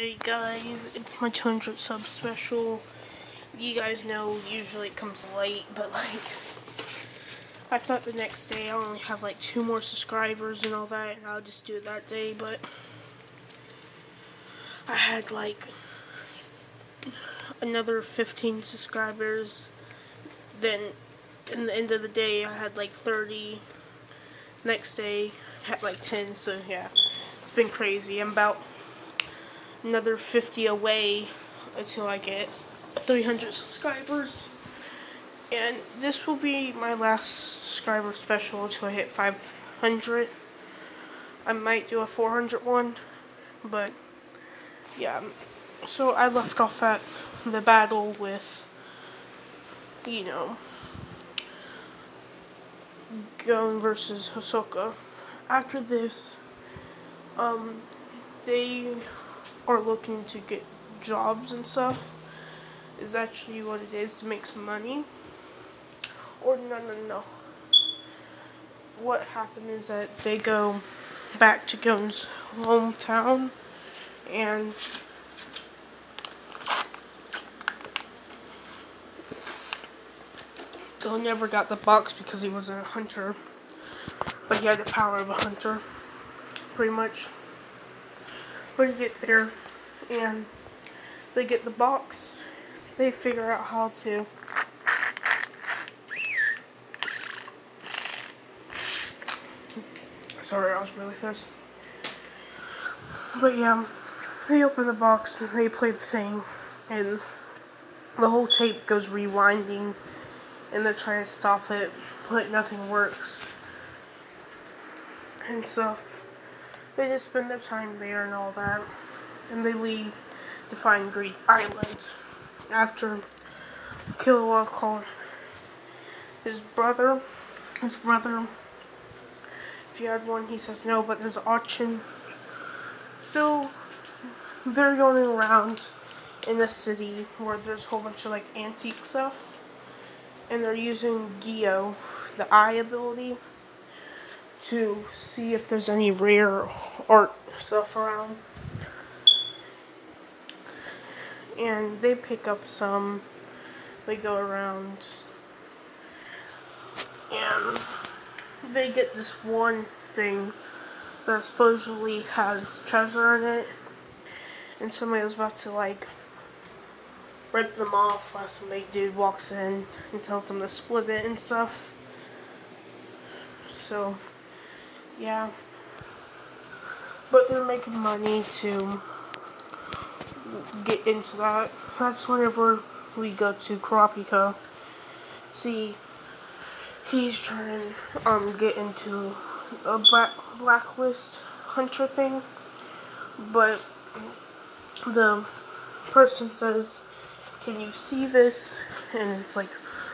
Hey guys, it's my 200 sub special. You guys know usually it comes late, but I thought the next day I only have 2 more subscribers and all that, and I'll just do it that day, but I had another 15 subscribers. Then in the end of the day I had 30. Next day I had 10, so yeah, it's been crazy. I'm about another 50 away until I get 300 subscribers, and this will be my last subscriber special until I hit 500. I might do a 400 one, but yeah. So I left off at the battle with, Gon versus Hisoka. After this, they are looking to get jobs and stuff. Is actually what it is, to make some money. Or no. What happened is that they go back to Gon's hometown, and Gon never got the box because he wasn't a hunter, but he had the power of a hunter, pretty much. When you get there and they get the box, they figure out how to sorry, I was really thirsty. But yeah, they open the box and they play the thing, and the whole tape goes rewinding, and they're trying to stop it, but nothing works and stuff. They just spend their time there and all that, and they leave to find Greed Island after Killua called his brother. If you had one, he says no, but there's an auction. So they're going around in the city where there's a whole bunch of antique stuff, and they're using Gyo, the eye ability, to see if there's any rare art stuff around. And they pick up some. They go around and they get this one thing that supposedly has treasure in it, and somebody was about to rip them off while some big dude walks in and tells them to split it and stuff. So yeah, but they're making money to get into that. That's whenever we go to Kurapika. See, he's trying to get into a blacklist hunter thing, but the person says, "Can you see this?" And it's what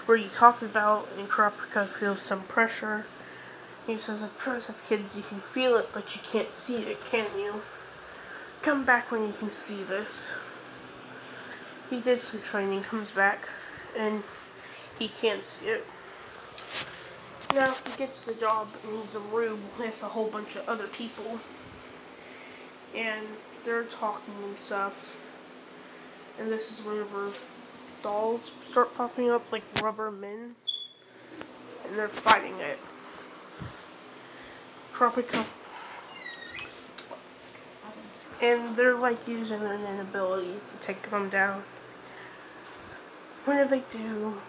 are you talking about? And Kurapika feels some pressure. He says, "Impressive kids, you can feel it, but you can't see it, can you? Come back when you can see this." He did some training, comes back, and he can't see it. Now he gets the job and he's in a room with a whole bunch of other people, and they're talking and stuff. And this is whenever dolls start popping up, like rubber men, and they're fighting it. Kurapika. And they're using their nin abilities to take them down. Whenever they do,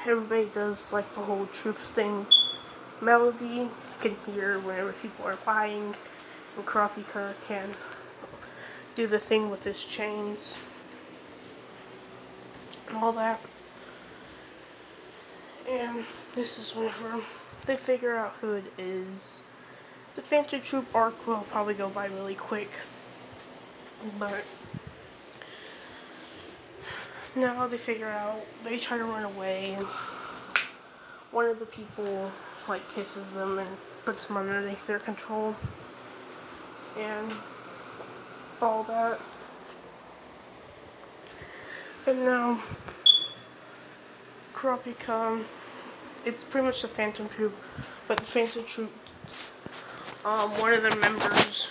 everybody does the whole truth thing melody. You can hear whenever people are lying, and Kurapika can do the thing with his chains and all that. And this is whenever they figure out who it is. The Phantom Troop arc will probably go by really quick, but now they figure out, they try to run away, and one of the people kisses them and puts them underneath their control and all that. And now Kurapika, it's pretty much the Phantom Troop, but the Phantom Troop, one of the members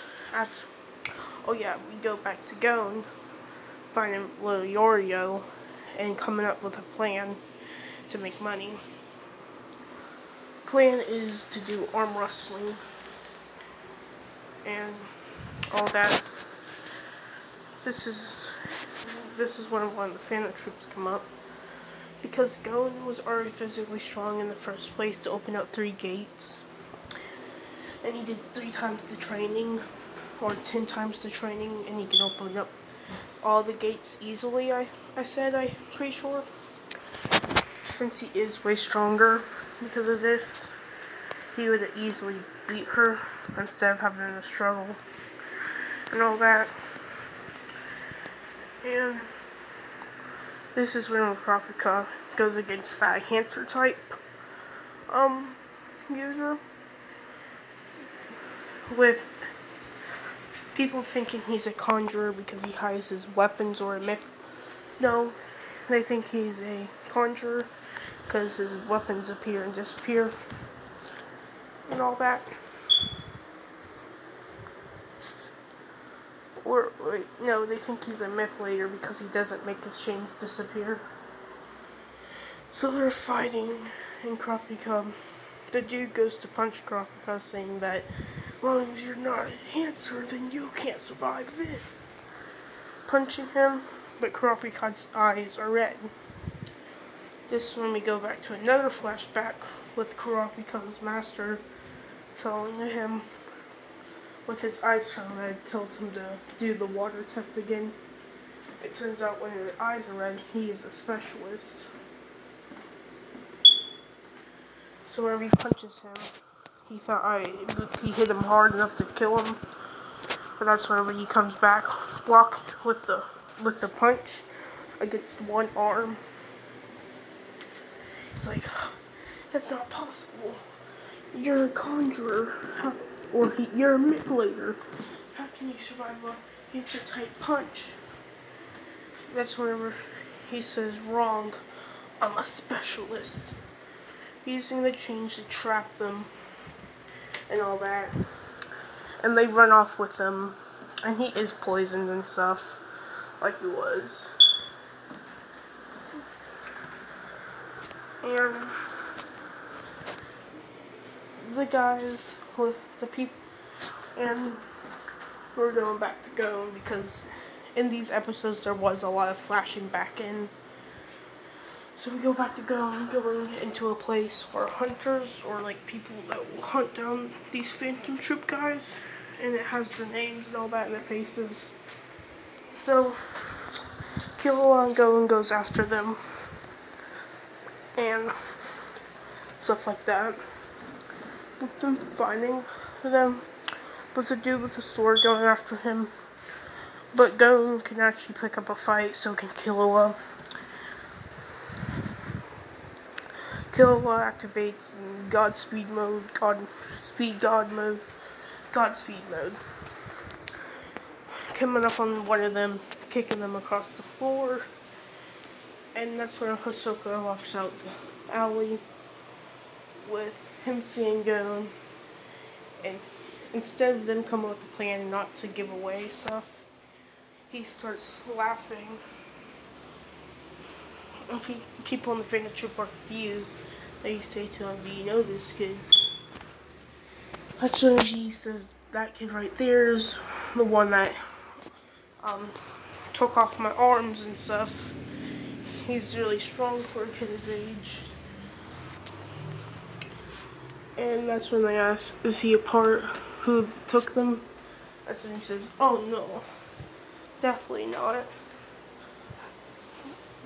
Oh yeah, we go back to Gon, finding little Yorio, and coming up with a plan to make money. Plan is to do arm wrestling and all that. This is when one of the Phantom Troops come up, because Gon was already physically strong in the first place to open up 3 gates, and he did 3 times the training, or 10 times the training, and he can open up all the gates easily. I'm pretty sure, since he is way stronger. Because of this, he would have easily beat her instead of having to struggle and all that. And this is when Kurapika goes against that Cancer type user, with people thinking he's a conjurer because he hides his weapons or a myth. No, they think he's a conjurer because his weapons appear and disappear and all that. Or, wait, no, they think he's a manipulator because he doesn't make his chains disappear. So they're fighting, and Kurapika, the dude goes to punch Kurapika, saying that, well, if you're not a Cancer, then you can't survive this. Punching him, but Kurapika's eyes are red. This is when we go back to another flashback with Kurapika's master telling him, with his eyes turned red, tells him to do the water test again. It turns out when his eyes are red, he is a specialist. So whenever he punches him, he thought he hit him hard enough to kill him. But that's whenever he comes back, block with the punch against one arm. It's like, that's not possible. You're a conjurer, you're a manipulator. How can you survive a Cancer-type punch? That's whenever he says, wrong, I'm a specialist. Using the chains to trap them and all that. And they run off with him. And he is poisoned and stuff, like he was. And the guys with the people, and we're going back to Gon because in these episodes there was a lot of flashing back in. So we go back to Gon, going into a place for hunters, or like people that will hunt down these Phantom Troop guys, and it has their names and all that in their faces. So Killua and Gon goes after them and stuff like that. With them finding them, with the dude with the sword going after him. But Gon can actually pick up a fight, so can Killua. Killua activates Godspeed mode, Godspeed mode. Coming up on one of them, kicking them across the floor. And that's where Hisoka walks out the alley with him seeing Gon. And instead of them coming up with a plan not to give away stuff, he starts laughing. And people in the Phantom Troop are confused. They say to him, do you know this kid? That's when he says, that kid right there is the one that took off my arms and stuff. He's really strong for a kid his age. And that's when they ask, is he a part who took them? That's when he says, oh no, definitely not.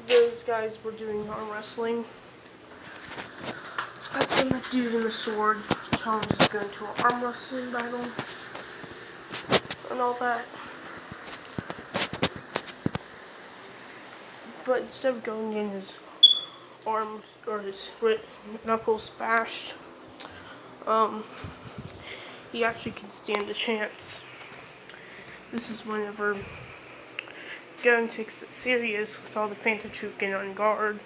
Those guys were doing arm wrestling. That's when the dude in the sword challenges to go into an arm wrestling battle and all that. But instead of going in his arms or his knuckles bashed, he actually can stand a chance. This is whenever Gon takes it serious with all the Phantom Troop getting on guard,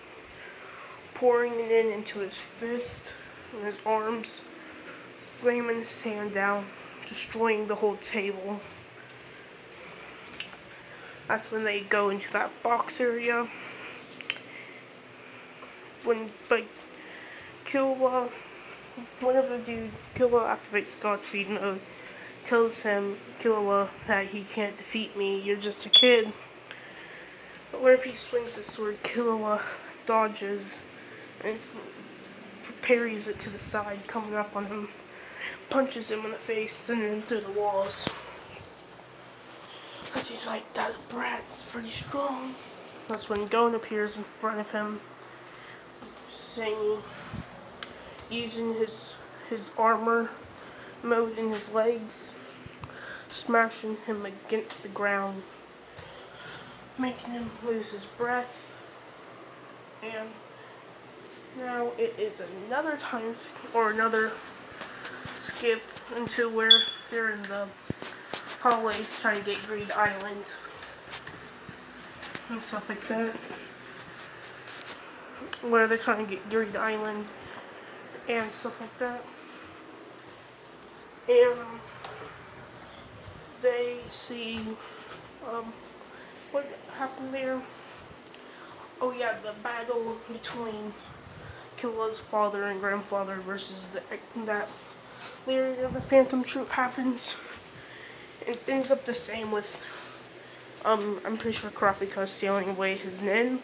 pouring it into his fist and his arms, slamming his hand down, destroying the whole table. That's when they go into that box area. But Killua, whenever the dude Killua activates Godspeed mode, tells him Killua that he can't defeat me. You're just a kid. But what if he swings the sword? Killua dodges and parries it to the side, coming up on him, punches him in the face, sending him through the walls. And he's like, that brat's pretty strong. That's when Gon appears in front of him, saying, using his armor mode in his legs, smashing him against the ground, making him lose his breath. And now it is another time, or another skip into where they're in the hallways trying to get Greed Island and stuff like that. Where they're trying to get Greed Island and stuff like that. And they see what happened there. Oh yeah, the battle between Killua's father and grandfather versus that leader of the Phantom Troop happens. It ends up the same with I'm pretty sure Kurapika stealing away his nin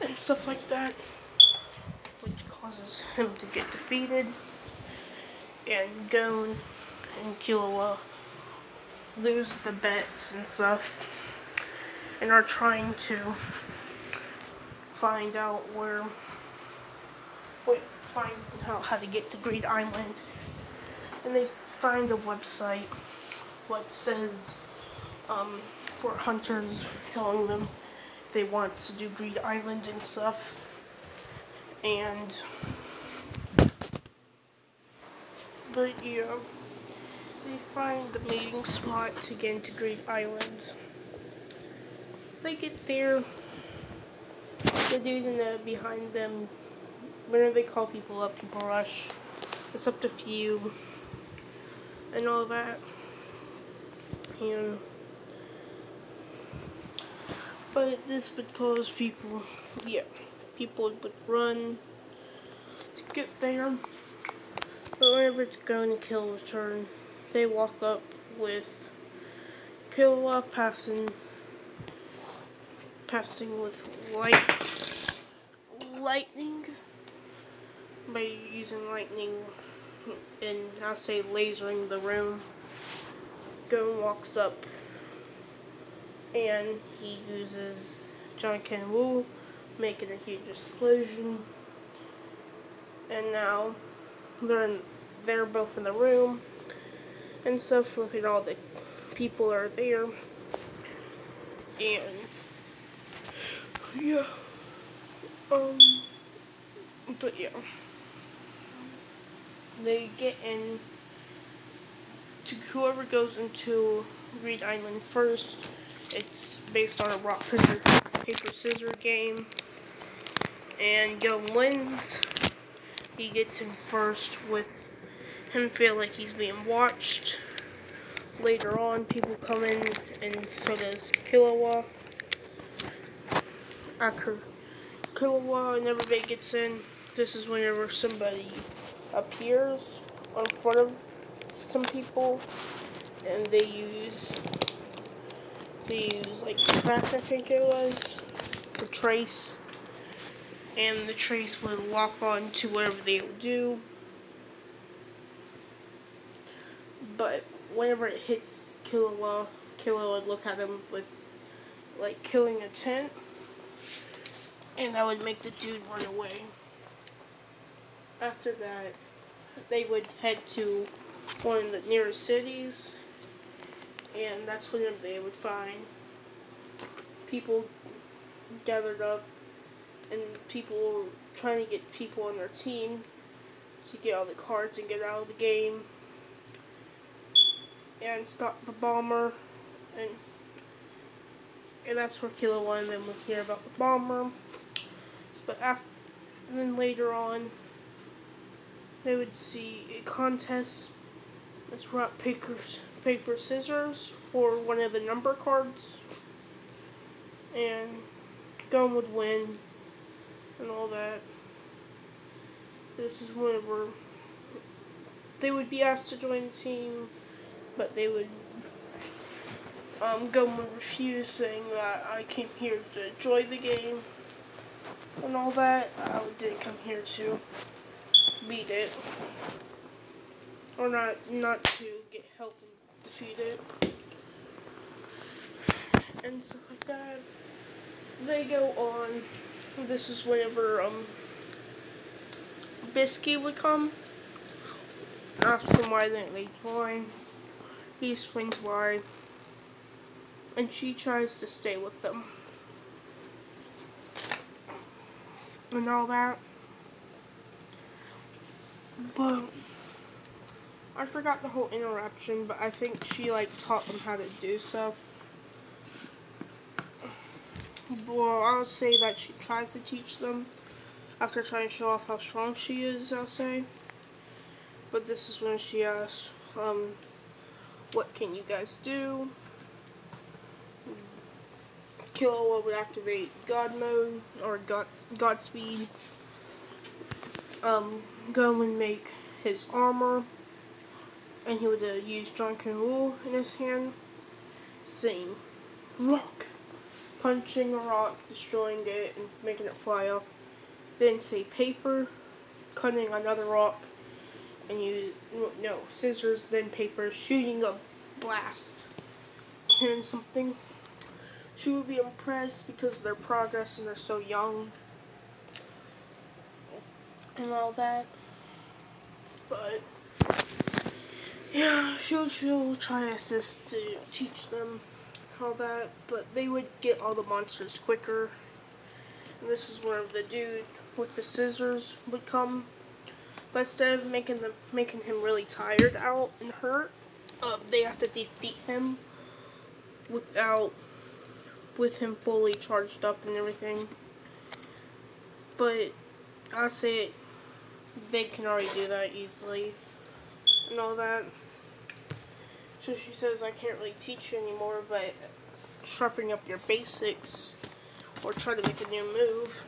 and stuff like that, which causes him to get defeated, and Gon and Killua lose the bets and stuff, and are trying to find out how to get to Greed Island. And they find a website what says for hunters, telling them if they want to do Greed Island and stuff. But yeah, they find the meeting spot to get into Greed Island. They get there, the dude behind them, whenever they call people up, people rush. It's up to few and all that. But this would cause people would run to get there. But whenever it's going to Killua's turn, they walk up with Killua passing with lightning, by using lightning and I'll say lasering the room. Gon walks up and he uses Jonken Wu, making a huge explosion. And now they're both in the room and stuff. Look at all the people are there. And yeah. But yeah. They get in to whoever goes into Greed Island first. It's based on a rock, paper, scissors game. And Gon wins. He gets in first with him feel like he's being watched. Later on, people come in, and so does Killua. After Killua and everybody gets in, this is whenever somebody appears in front of some people, and they use like track, I think it was, for trace, and the trace would lock on to whatever they would do. But whenever it hits Killua would look at him with like killing intent, and that would make the dude run away. After that, they would head to one of the nearest cities, and that's when they would find people gathered up, and people trying to get people on their team to get all the cards and get out of the game and stop the bomber, and that's where Killua and them would hear about the bomber. But then later on, they would see a contest. It's rock, paper, paper, scissors for one of the number cards, and Gun would win and all that. This is whenever they would be asked to join the team, but they would Gun would refuse, saying that I came here to enjoy the game and all that. I didn't come here to beat it, or not to get help and defeat it, and stuff like that. They go on. This is whenever Bisky would come. Ask him why they join. He explains why, and she tries to stay with them and all that. But I forgot the whole interaction, but I think she taught them how to do stuff. Well, I'll say that she tries to teach them after trying to show off how strong she is, I'll say. But this is when she asks, what can you guys do? Killua would activate God mode, or Godspeed. Gun would make his armor, and he would use Drunken Rule in his hand, saying, rock, punching a rock, destroying it, and making it fly off. Then say paper, cutting another rock, and scissors, then paper, shooting a blast, and something. She would be impressed because of their progress and they're so young and all that. But yeah, she'll try to assist to teach them all that, but they would get all the monsters quicker. And this is where the dude with the scissors would come. But instead of making him really tired out and hurt, they have to defeat him with him fully charged up and everything. But I'll say they can already do that easily and all that. So she says, I can't really teach you anymore, but sharpening up your basics or try to make a new move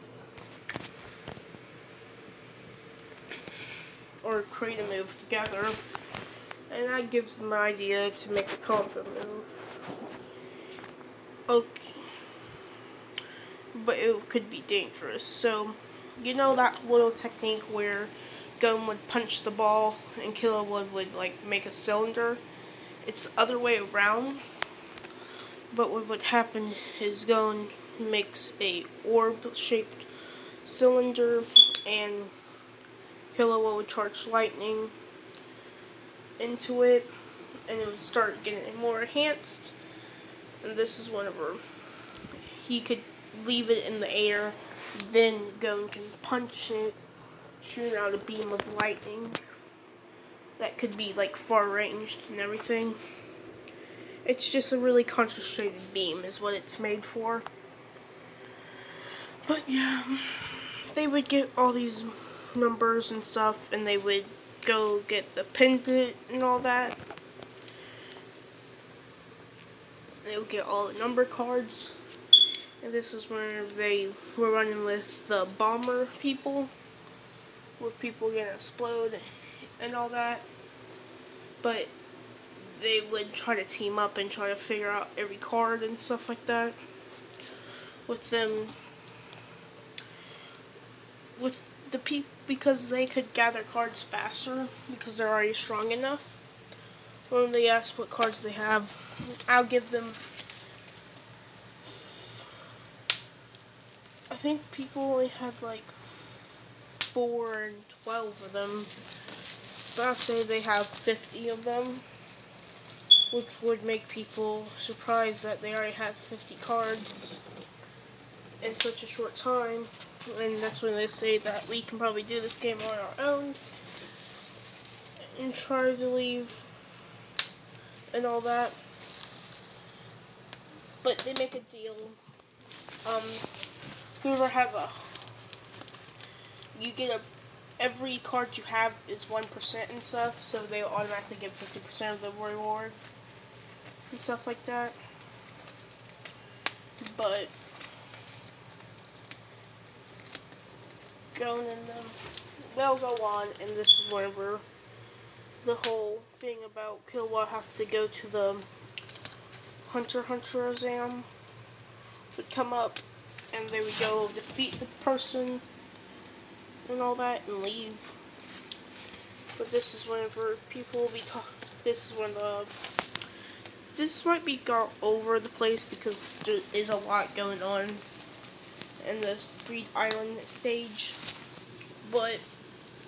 or create a move together. And that gives them an idea to make a combo move. Okay. But it could be dangerous. So, you know that little technique where Gun would punch the ball and Killua would make a cylinder? It's the other way around. But what would happen is Gun makes a orb-shaped cylinder, and Killua would charge lightning into it, and it would start getting more enhanced. And this is whenever he could leave it in the air, then Gun can punch it, shoot out a beam of lightning that could be far ranged and everything. It's just a really concentrated beam is what it's made for. But yeah, they would get all these numbers and stuff, and they would go get the pendant and all that. They would get all the number cards. And this is where they were running with the bomber people, with people gonna explode and all that. But they would try to team up and try to figure out every card and stuff like that. With them, with the people, because they could gather cards faster because they're already strong enough. When they ask what cards they have, I'll give them. I think people only had 4 and 12 of them, but I'll say they have 50 of them, which would make people surprised that they already have 50 cards in such a short time. And that's when they say that we can probably do this game on our own and try to leave and all that. But they make a deal. Whoever has every card you have is 1% and stuff, so they automatically get 50% of the reward. and stuff like that. But going in them, they'll go on, and this is whenever the whole thing about Killua have to go to the Hunter x Hunter exam would come up, and they would go defeat the person and all that and leave. But this is whenever people will be talking. This is when this might be gone over the place because there is a lot going on in this Greed Island stage. But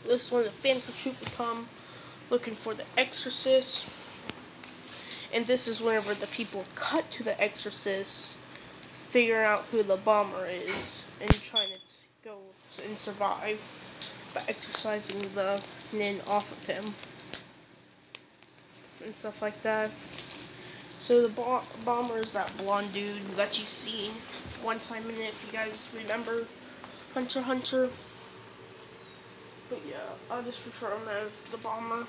this is when the Phantom Troop would come looking for the Exorcist. And this is whenever the people cut to the Exorcist, figure out who the bomber is, and trying to go and survive by exorcising the Nin off of him. And stuff like that. So the bomber is that blonde dude that you see one time in it, if you guys remember Hunter x Hunter. But yeah, I'll just refer him as the bomber.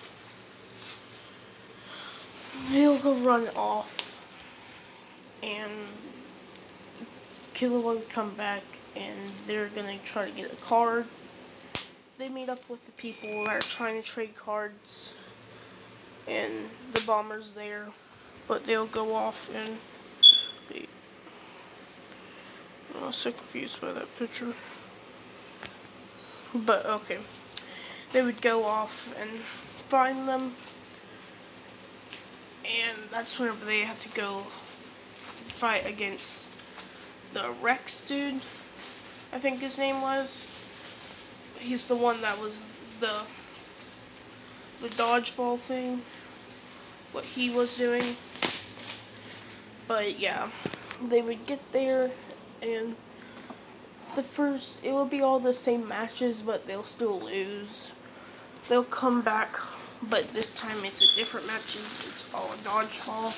He'll go run off, and Killua will come back, and they're gonna try to get a card. They meet up with the people that are trying to trade cards, and the bomber's there, but they'll go off and wait. I'm so confused by that picture. But okay, they would go off and find them, and that's whenever they have to go fight against the Rex dude, I think his name was. He's the one that was the dodgeball thing, what he was doing. But yeah, they would get there, and it will be all the same matches, but they'll still lose. They'll come back, but this time it's a different matches. It's all dodgeball.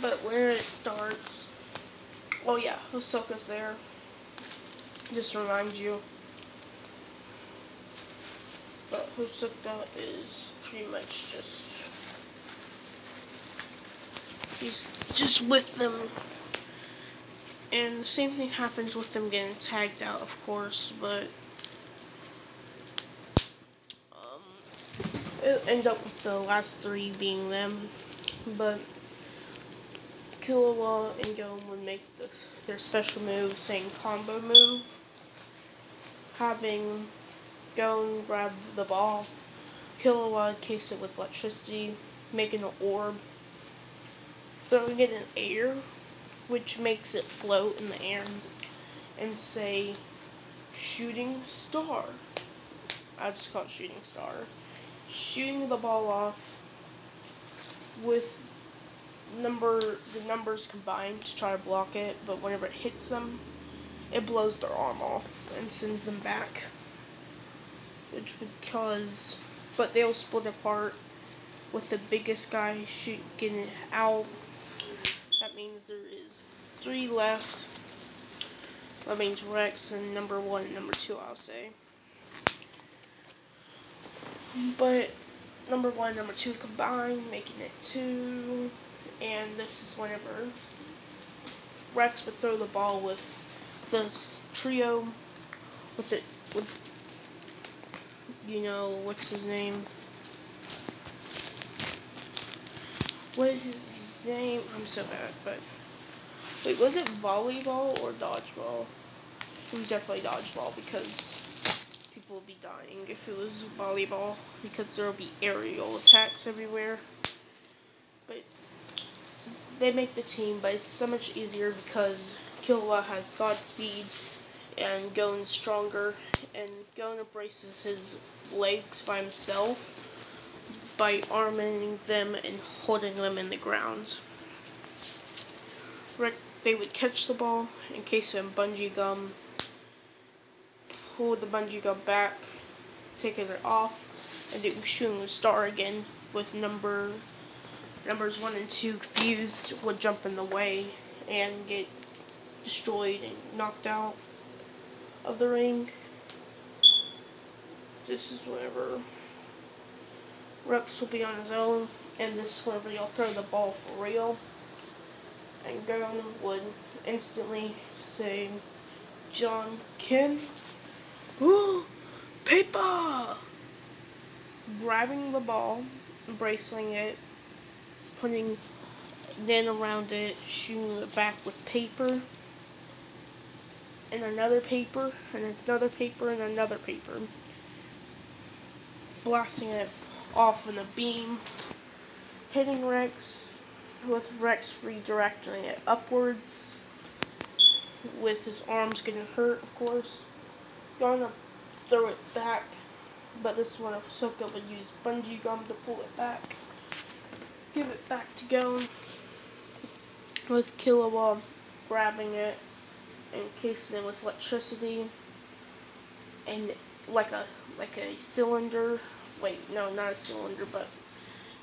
But where it starts, oh yeah, Hisoka's there. Just to remind you. But Hisoka is pretty much he's just with them. And the same thing happens with them getting tagged out, of course, but it'll end up with the last three being them. But Killua and Gon would make their special move, saying combo move. Having Gon grab the ball, Killua encase it with electricity, making an orb, throwing it in air, which makes it float in the air, and say, shooting star. I just call it shooting star. Shooting the ball off with the numbers combined to try to block it, but whenever it hits them, it blows their arm off and sends them back. But they'll split apart with the biggest guy getting it out. That means there is 3 left. That means Rex and number 1 and number 2, I'll say. But number 1 and number 2 combined, making it 2. And this is whenever Rex would throw the ball with this trio, with you know, what's his name? What is his name? I'm so bad, but wait, was it volleyball or dodgeball? It was definitely dodgeball because people would be dying if it was volleyball because there will be aerial attacks everywhere. But they make the team, but it's so much easier because Killua has Godspeed and Gon's stronger, and Gon embraces his legs by himself by arming them and holding them in the ground. They would catch the ball, encase it in bungee gum, pull the bungee gum back, take it off, and do shooting the star again with numbers 1 and 2 fused would jump in the way and get destroyed and knocked out of the ring. This is whenever Rex will be on his own, and this is whenever you'll throw the ball for real. And Gon would instantly say, John Ken, woo, paper! Grabbing the ball, bracing it, putting then around it, shooting it back with paper, and another paper, and another paper, and another paper. Blasting it off in a beam, hitting Rex, with Rex redirecting it upwards, with his arms getting hurt, of course. Gonna throw it back, but this is when Ahsoka would use bungee gum to pull it back. Give it back to Gon, with Killua grabbing it and encasing it with electricity, and like a cylinder. Wait, no, not a cylinder, but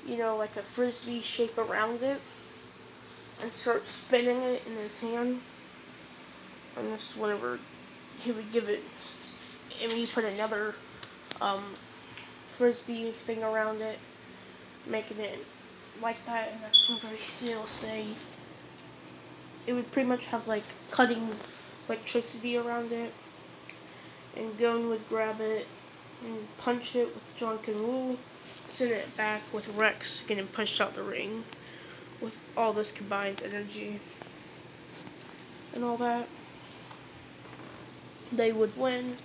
you know, like a frisbee shape around it, and start spinning it in his hand. And this is whenever he would give it, and he put another frisbee thing around it, making it like that. And that's whenever he'll say it would pretty much have like cutting electricity around it, and Gon would grab it and punch it with John Ken, send it back with Rex getting pushed out the ring with all this combined energy and all that. They would win,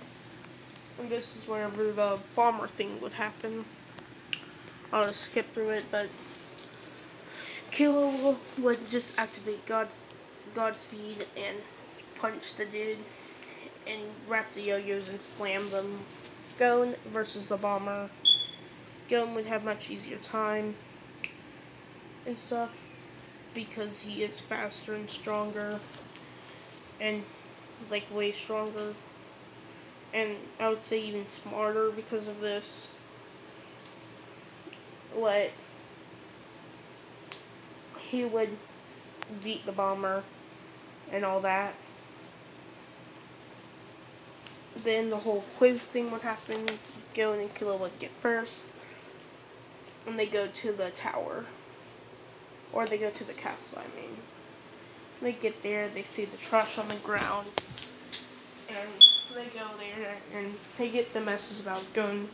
and this is whenever the bomber thing would happen. I'll just skip through it, but Killua would just activate Godspeed and punch the dude and wrap the yo-yos and slam them. Gon versus the bomber. Gon would have much easier time and stuff because he is faster and stronger and like way stronger, and I would say even smarter because of this. What he would beat the bomber and all that. Then the whole quiz thing would happen. Gon and Killua would get first, and they go to the tower, or they go to the castle, I mean. They get there, they see the trash on the ground, and they go there, and they get the message about Gon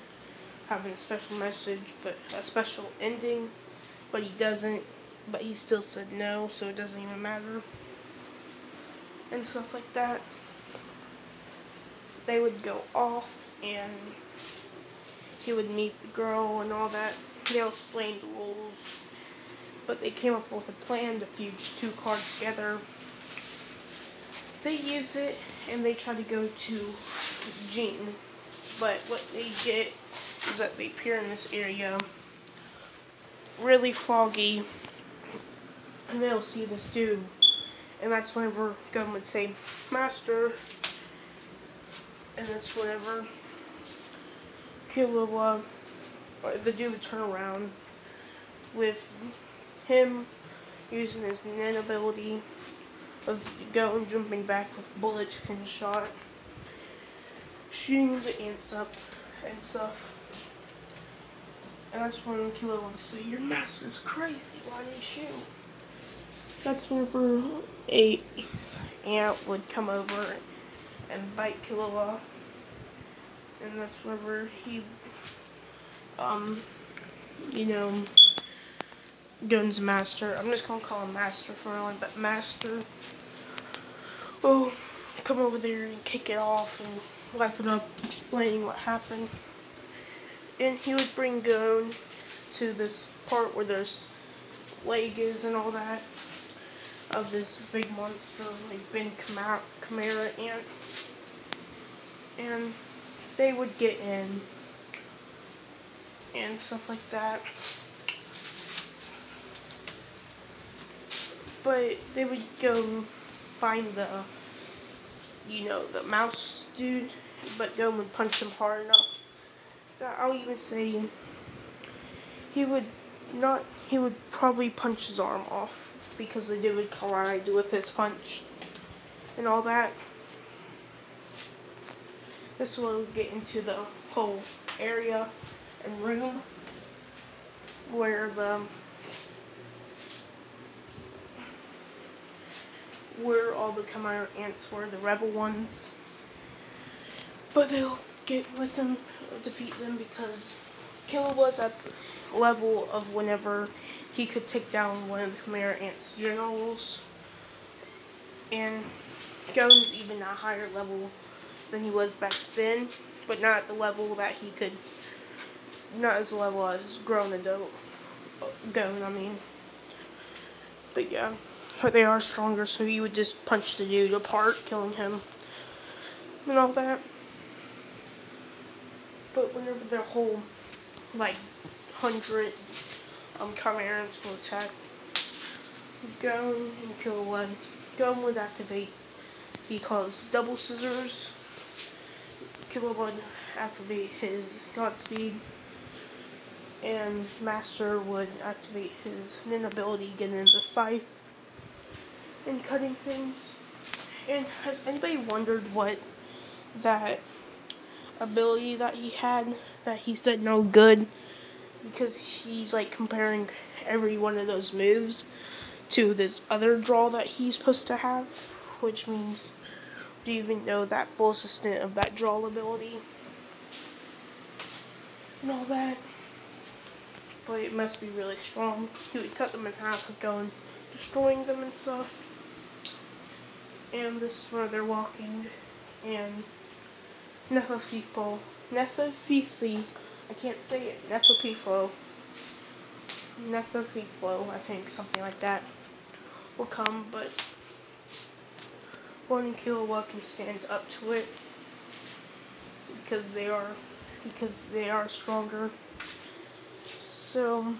having a special message, but a special ending, but he doesn't, but he still said no, so it doesn't even matter, and stuff like that. They would go off, and he would meet the girl and all that. They'll explain the rules, but they came up with a plan to fuse two cards together. They use it, and they try to go to Jean, but what they get is that they appear in this area, really foggy, and they'll see this dude, and that's whenever Gon would say, Master, and that's whenever Killua, or the dude would turn around with him using his Nen ability of Gon jumping back with bullets and shot, shooting the ants up and stuff. And that's when Killua would say, your master's crazy, why did he shoot? That's whenever a ant would come over and bite Killua. And that's whenever he, you know, Gon's master, I'm just gonna call him Master for now, but Master will come over there and kick it off and wipe it up, explaining what happened. And he would bring Gon to this part where there's leg is and all that of this big monster, like Ben Chimera ant. And they would get in and stuff like that. But they would go find the, you know, the mouse dude, but Gon would punch him hard enough that I'll even say he would probably punch his arm off because the dude would collide with his punch and all that. This will get into the whole area and room where all the Chimera Ants were, the rebel ones. But they'll get with them, defeat them, because Killua was at the level of whenever he could take down one of the Chimera Ants' generals. And Gon's even at a higher level than he was back then, but not at the level that he could, not as level as grown adult Gon, I mean. But yeah, but they are stronger, so he would just punch the dude apart, killing him, and all that. But whenever their whole, like, 100 Chimerans will attack Gon and Killua, Gon would activate, he calls double scissors. Killua would activate his Godspeed, and Master would activate his Nin ability, getting in the scythe and cutting things. And has anybody wondered what that ability that he had, that he said no good? Because he's like comparing every one of those moves to this other draw that he's supposed to have, which means, do you even know that full extent of that draw ability and all that? But it must be really strong. He would cut them in half and go and destroying them and stuff. And this is where they're walking, and Nefertiti, I can't say it, Nefertiti, I think, something like that, will come, but Gon and Killua can stand up to it because they are stronger. So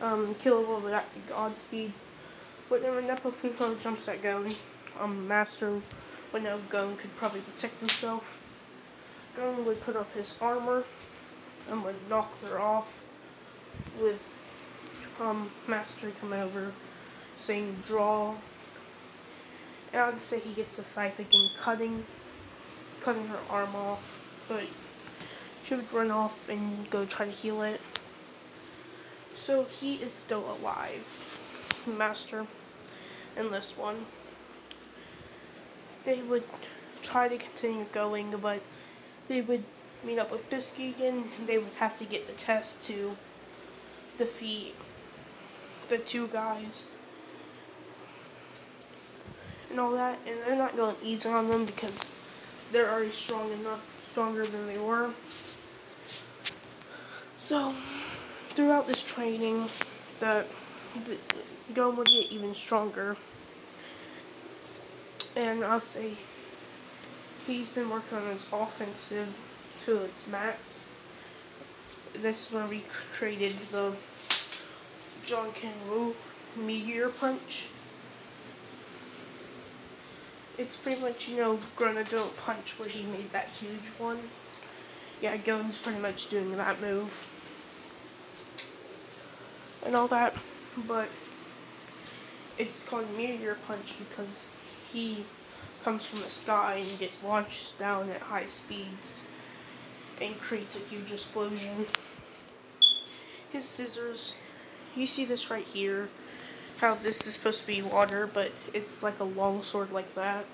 Killua would act to Godspeed. Whenever Nefertiti jumps at Gon, Master would know Gon could probably protect himself. Gon would put up his armor and would knock her off with Master come over saying draw. And I'll just say he gets the scythe again, cutting her arm off, but she would run off and go try to heal it. So he is still alive, Master, in this one. They would try to continue going, but they would meet up with Bisky again, and they would have to get the test to defeat the two guys and all that, and they're not going easy on them because they're already stronger than they were. So throughout this training, the Gon would get even stronger, and I'll say he's been working on his offensive to its max. This is when we created the John Ken-Wu Meteor Punch. It's pretty much, you know, grown adult punch where he made that huge one. Yeah, Gon's pretty much doing that move and all that, but it's called Meteor Punch because he comes from the sky and gets launched down at high speeds and creates a huge explosion. His scissors, you see this right here, how this is supposed to be water, but it's like a long sword like that.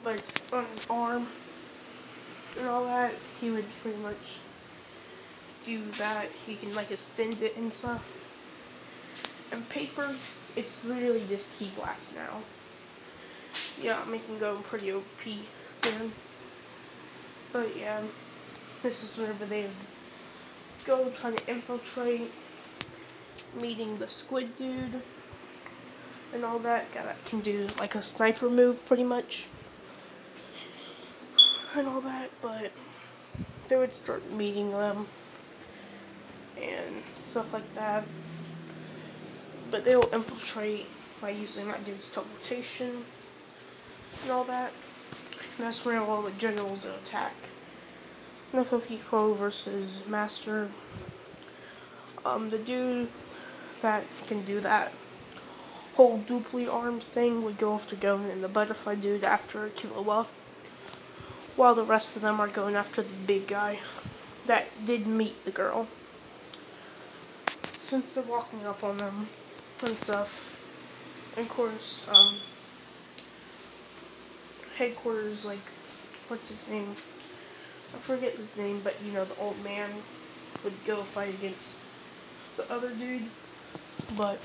But it's on his arm and all that. He would pretty much do that. He can like extend it and stuff. And paper, it's literally just Ki Blast now. Yeah, making go pretty OP then. But yeah, this is whenever they go trying to infiltrate, meeting the squid dude and all that. Guy that can do like a sniper move pretty much and all that, but they would start meeting them and stuff like that. But they will infiltrate by using that dude's teleportation and all that. And that's where all the generals will attack. Nefertiti versus Master. The dude that can do that whole duply arms thing would go after Gon, and the butterfly dude after Killua, while the rest of them are going after the big guy. that did meet the girl. Since they're walking up on them and stuff, and of course, headquarters, like, what's his name? I forget his name, but you know, the old man would go fight against the other dude, but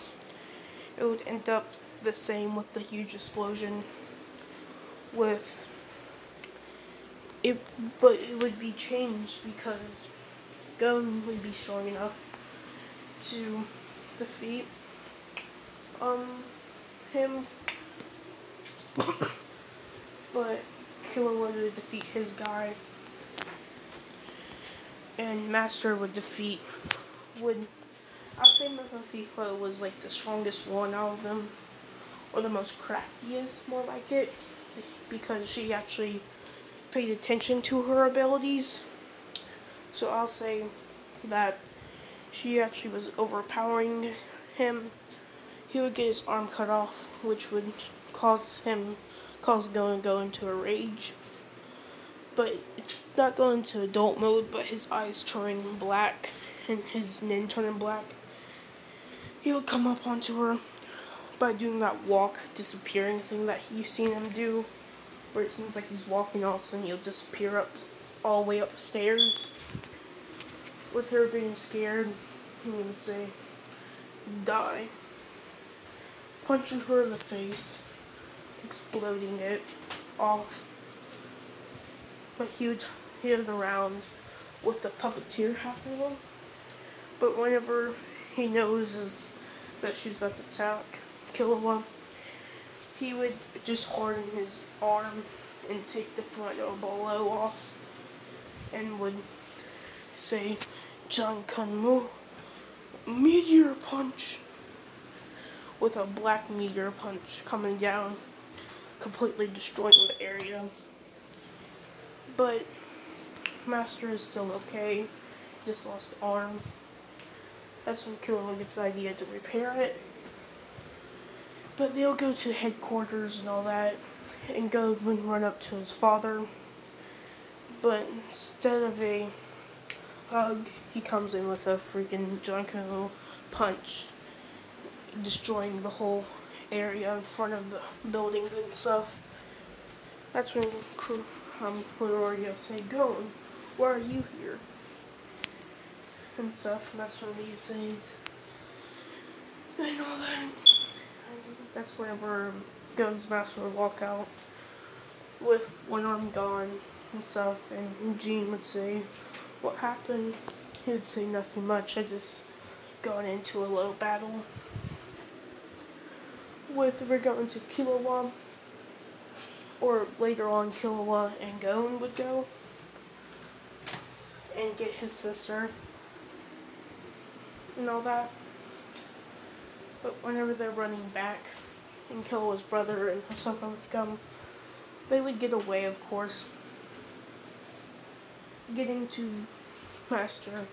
it would end up the same with the huge explosion with it, but it would be changed because Gon would be strong enough to defeat him, but Killua would defeat his guy, and Master would defeat I'd say Mephisto was like the strongest one out of them, or the most craftiest, more like it, because she actually paid attention to her abilities. So I'll say that she actually was overpowering him. He would get his arm cut off, which would cause Gon to go into a rage. But it's not going into adult mode, but his eyes turning black and his nin turning black. He'll come up onto her by doing that walk disappearing thing that he's seen him do, where it seems like he's walking all of a sudden he'll disappear all the way upstairs. With her being scared, he would say, "Die." Punching her in the face, exploding it off. But he would hit it around with the puppeteer happening. But whenever he knows that she's about to attack Killua, he would just harden his arm and take the front elbow off and would say, "Jankanmu, meteor punch," with a black meteor punch coming down, completely destroying the area. But Master is still okay, just lost the arm. That's when Killua gets the idea to repair it. But they'll go to headquarters and all that, and go and run up to his father. But instead of a hug, he comes in with a freaking Janko punch, destroying the whole area in front of the buildings and stuff. That's when Midoriya will say, "Gon, why are you here?" and stuff, and that's when he says, and all that. That's whenever Gon's Master would walk out with one arm gone and stuff, and Jean would say, "What happened?" He would say, "Nothing much, I just got into a little battle." With regard to Killua, or later on Killua and Gon would go and get his sister and all that. But whenever they're running back and Killua's brother and Hisoka would come, they would get away, of course, getting to Master,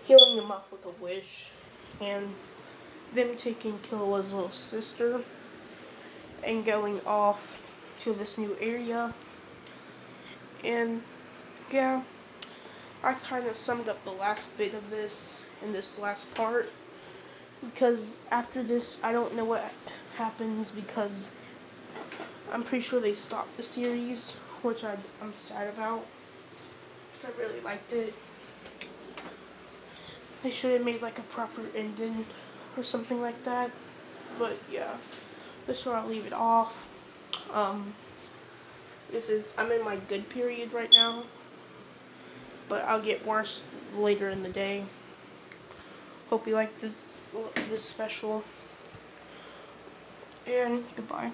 healing him up with a wish, and them taking Killua's little sister and going off to this new area. And yeah, I kind of summed up the last bit of this in this last part, because after this I don't know what happens, because I'm pretty sure they stopped the series, which I'm sad about, because I really liked it. They should have made like a proper ending or something like that. But yeah, this is where I'll leave it off. I'm in my good period right now, but I'll get worse later in the day. Hope you liked this special, and goodbye.